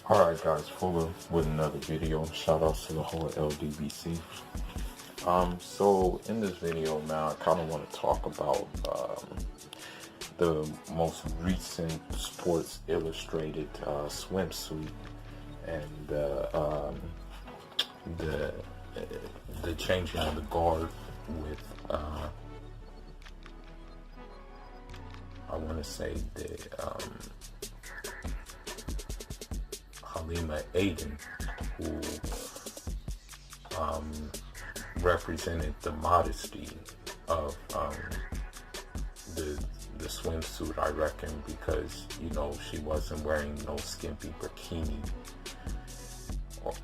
Alright guys, Fuller with another video. Shout outs to the whole LDBC. So in this video, man, I kind of want to talk about the most recent Sports Illustrated swimsuit and the changing of the guard with I want to say the Halima Aden, who represented the modesty of the swimsuit, I reckon, because she wasn't wearing no skimpy bikini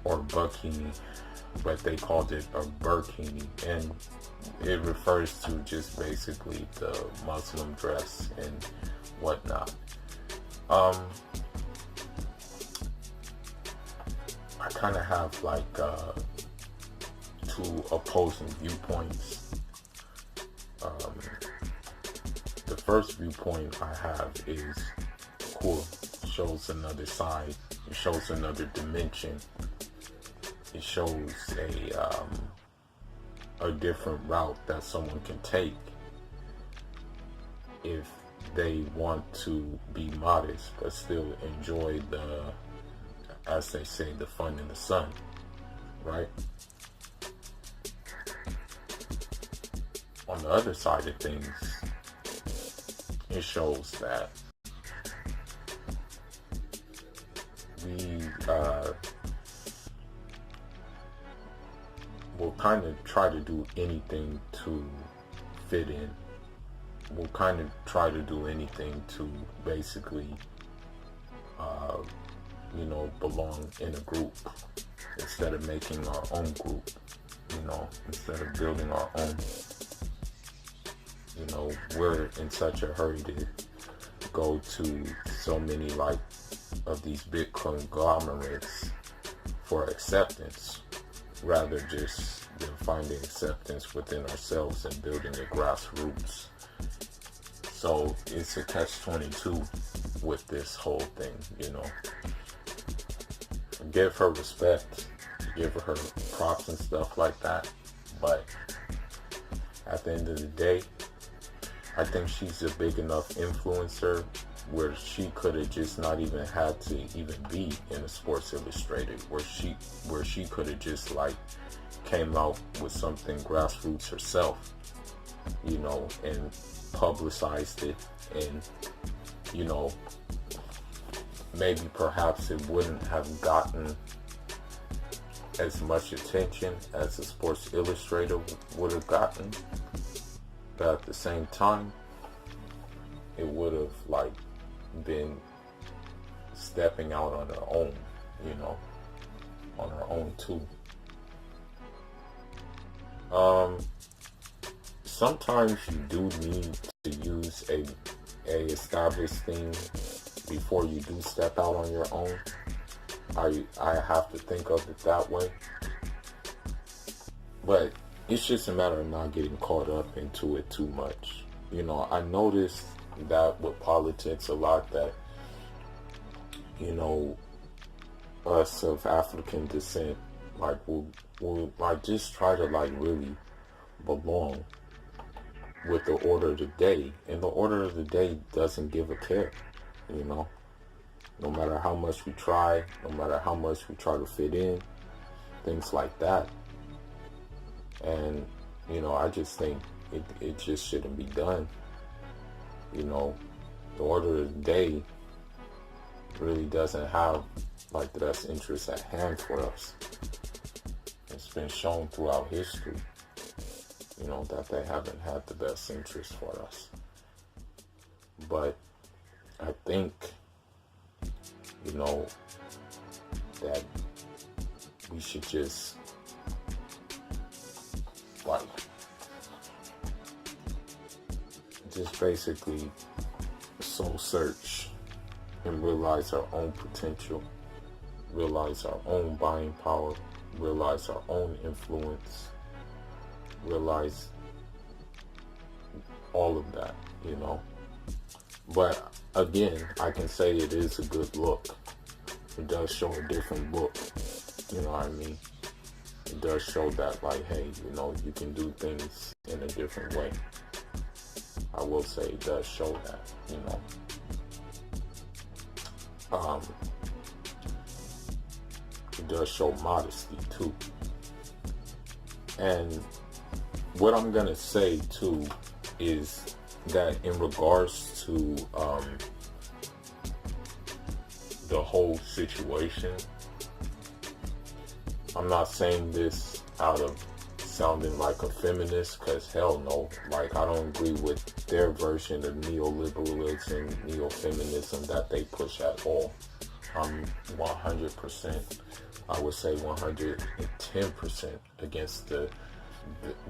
or bikini, but they called it a burkini, and it refers to just basically the Muslim dress and whatnot. I kind of have like two opposing viewpoints. The first viewpoint I have is cool. Shows another side. It shows another dimension. It shows a different route that someone can take if they want to be modest but still enjoy the, as they say, the fun in the sun, right? On the other side of things, it shows that we will kind of try to do anything to fit in. We'll kind of try to do anything to basically belong in a group instead of making our own group, instead of building our own. We're in such a hurry to go to so many of these big conglomerates for acceptance, rather just than finding acceptance within ourselves and building a grassroots. So it's a catch-22 with this whole thing, Give her respect, give her props and stuff like that, but at the end of the day, I think she's a big enough influencer where she could have just not even had to even be in a Sports Illustrated, where she could have just came out with something grassroots herself, and publicized it, and maybe perhaps it wouldn't have gotten as much attention as the Sports Illustrated would have gotten, but at the same time, it would have been stepping out on her own, on her own too. Sometimes you do need to use a established thing before you do step out on your own. I have to think of it that way. But it's just a matter of not getting caught up into it too much. I noticed that with politics a lot, that, us of African descent, we'll just try to really belong with the order of the day. And the order of the day doesn't give a care, no matter how much we try, no matter how much we try to fit in, things like that. And, I just think it just shouldn't be done. The order of the day really doesn't have the best interest at hand for us. It's been shown throughout history, that they haven't had the best interest for us. But I think, that we should just basically soul search and realize our own potential, realize our own buying power, realize our own influence, realize all of that, But again, I can say it is a good look. it does show a different look. You know what I mean? It does show that, like, hey, you know, you can do things in a different way. I will say it does show that, you know. It does show modesty too. And what I'm gonna say too is that in regards to the whole situation, I'm not saying this out of sounding like a feminist, because hell no, like I don't agree with their version of neoliberalism, neo-feminism that they push at all. I'm 100%, I would say 110% against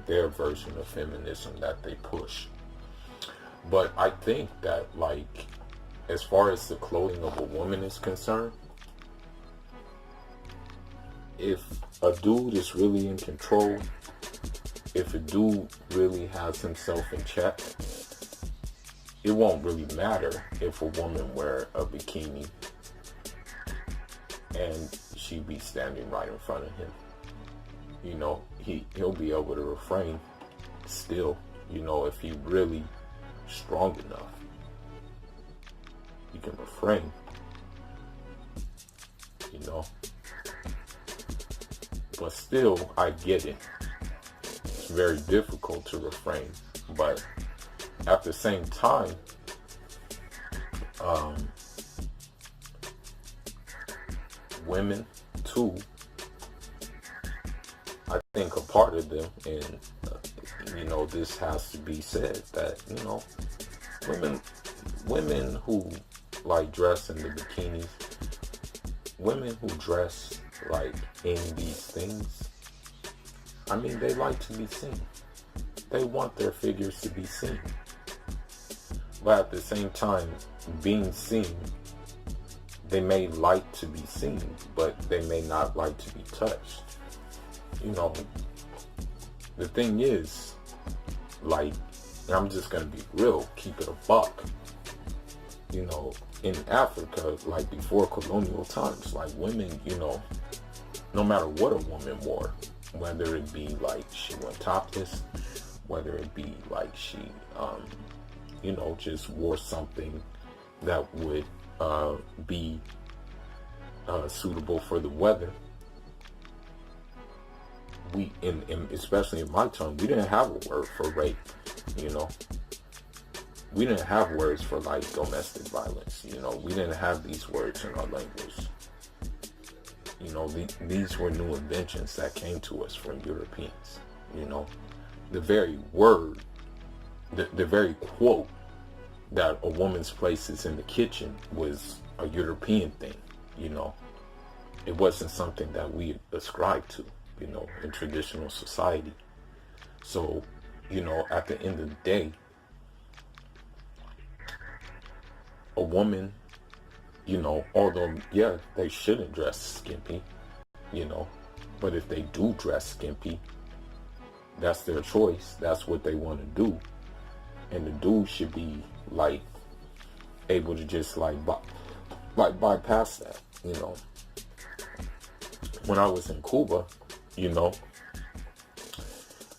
their version of feminism that they push. But I think that, like, as far as the clothing of a woman is concerned, if a dude is really in control, if a dude really has himself in check, it won't really matter if a woman wear a bikini and she be standing right in front of him. You know, he'll be able to refrain still, you know, if he really strong enough. He can refrain, you know. But still, I get it. It's very difficult to refrain. But at the same time, women too, I think a part of them, and you know, this has to be said, that, you know, women who like dress in the bikinis, women who dress like in these things, I mean, they like to be seen. They want their figures to be seen. But at the same time, being seen, they may like to be seen, but they may not like to be touched. You know, the thing is, like, I'm just gonna be real, keep it a buck. You know, in Africa, like before colonial times, like women, you know, no matter what a woman wore, whether it be like she went topless, whether it be like she, you know, just wore something that would be suitable for the weather. We, especially in my time, we didn't have a word for rape, you know. We didn't have words for like domestic violence, you know. We didn't have these words in our language. You know, these were new inventions that came to us from Europeans, you know. The very word, the very quote that a woman's place is in the kitchen was a European thing, you know. It wasn't something that we ascribed to, you know, in traditional society. So, you know, at the end of the day, a woman, you know, although, yeah, they shouldn't dress skimpy, you know, but if they do dress skimpy, that's their choice. That's what they want to do. And the dude should be, like, able to just, like bypass that, you know. When I was in Cuba, you know,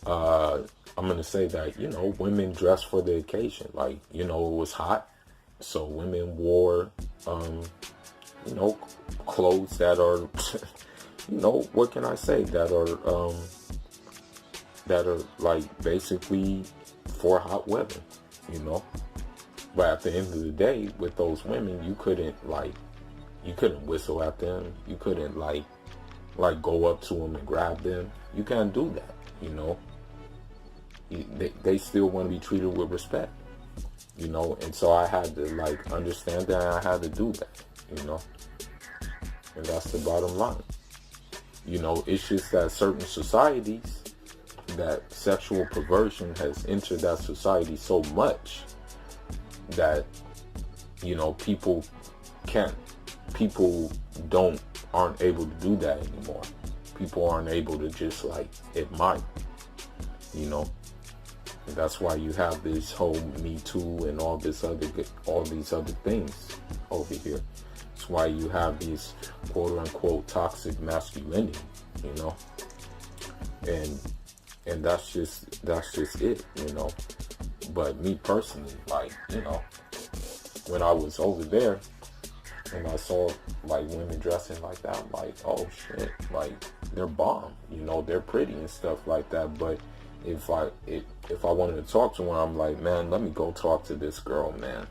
I'm going to say that, you know, women dressed for the occasion. Like, you know, it was hot. So women wore, you know, clothes that are, you know, what can I say? That are like basically for hot weather, you know. But at the end of the day, with those women, you couldn't whistle at them. You couldn't like go up to them and grab them. You can't do that, you know. They still want to be treated with respect, you know. And so I had to like understand that, and I had to do that, you know. And that's the bottom line. You know, it's just that certain societies, that sexual perversion has entered that society so much that, you know, people aren't able to do that anymore. People aren't able to just like admire, you know. And that's why you have this whole Me Too and all these other things over here. That's why you have these quote unquote toxic masculinity, you know, and that's just it, you know. But me personally, like, you know, when I was over there and I saw like women dressing like that, I'm like, oh shit, like they're bomb, you know, they're pretty and stuff like that. But if I wanted to talk to one, I'm like, man, let me go talk to this girl, man.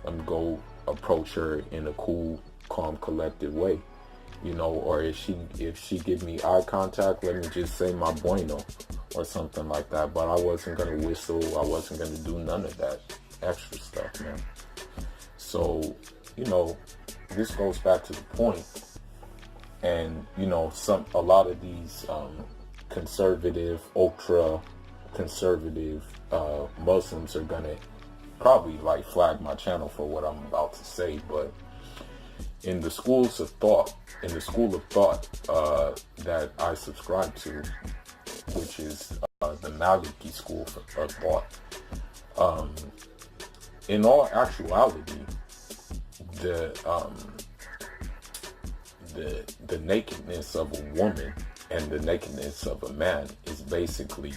Let me go approach her in a cool, calm, collected way, you know. Or if she give me eye contact, let me just say my bueno or something like that. But I wasn't gonna whistle. I wasn't gonna do none of that extra stuff, man. So, you know, this goes back to the point. And, you know, a lot of these conservative, ultra conservative Muslims are gonna probably like flag my channel for what I'm about to say. But in the school of thought that I subscribe to, which is the Maliki school of thought, in all actuality, the nakedness of a woman and the nakedness of a man is basically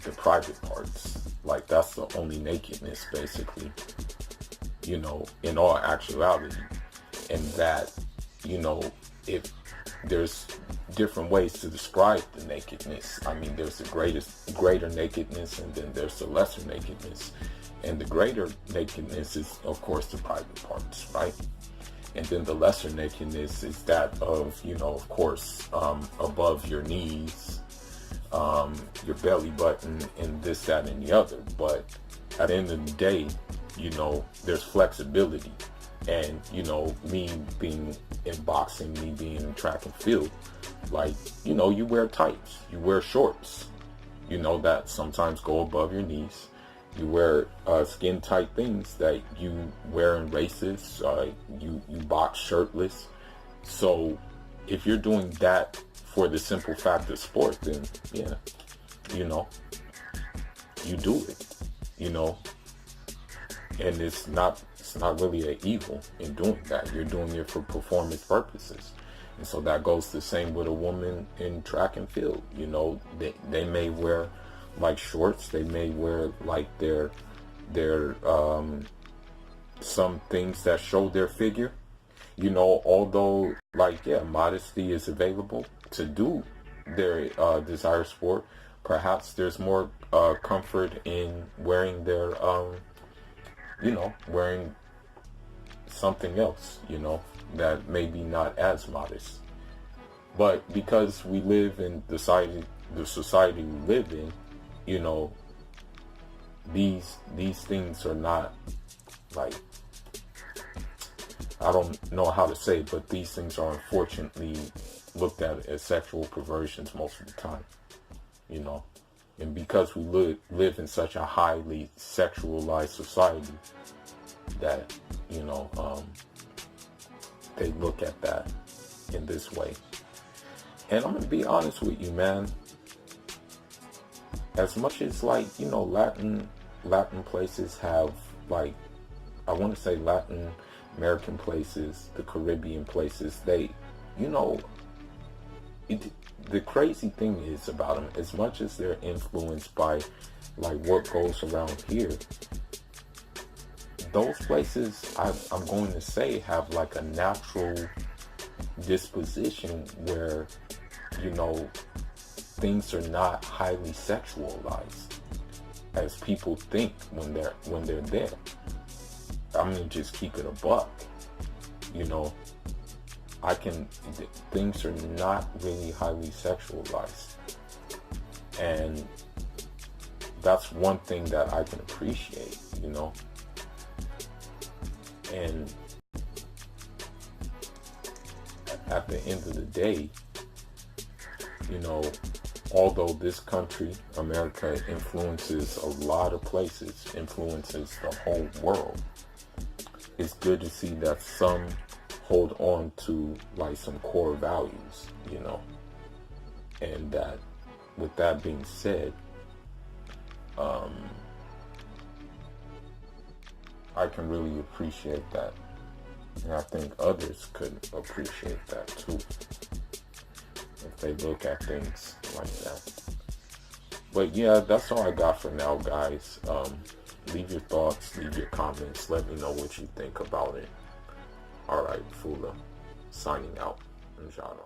the private parts. Like, that's the only nakedness, basically, you know, in all actuality. And that, you know, if there's different ways to describe the nakedness. I mean, there's the greater nakedness, and then there's the lesser nakedness. And the greater nakedness is, of course, the private parts, right? And then the lesser nakedness is that of, you know, of course, above your knees, your belly button, and this, that, and the other. But at the end of the day, you know, there's flexibility. And, you know, me being in boxing, me being in track and field, like, you know, you wear tights, you wear shorts, you know, that sometimes go above your knees. You wear skin tight things that you wear in races. You box shirtless. So if you're doing that for the simple fact of sport, then yeah, you know, you do it, you know, and it's not really an evil in doing that. You're doing it for performance purposes. And so that goes the same with a woman in track and field. You know, they may wear like shorts, they may wear like their some things that show their figure, you know, although, like, yeah, modesty is available to do their desired sport. Perhaps there's more comfort in wearing their you know, wearing something else, you know, that maybe not as modest. But because we live in the society we live in, you know, these things are not, like, I don't know how to say it, but these things are unfortunately looked at as sexual perversions most of the time, you know. And because we live in such a highly sexualized society, that, you know, they look at that in this way. And I'm gonna be honest with you, man. As much as, like, you know, Latin places have, like, I want to say Latin American places, the Caribbean places, they, you know, the crazy thing is about them, as much as they're influenced by, like, what goes around here, those places, I'm going to say, have like a natural disposition where, you know, things are not highly sexualized as people think when they're there. I'm gonna just keep it a buck, you know. Things are not really highly sexualized, and that's one thing that I can appreciate, you know. And at the end of the day, you know, although this country, America, influences a lot of places, influences the whole world, it's good to see that some hold on to, like, some core values, you know. And that, with that being said, I can really appreciate that. And I think others could appreciate that too, if they look at things like that. But yeah, that's all I got for now, guys. Leave your thoughts, leave your comments, let me know what you think about it. Alright, Fula, signing out. Inshallah.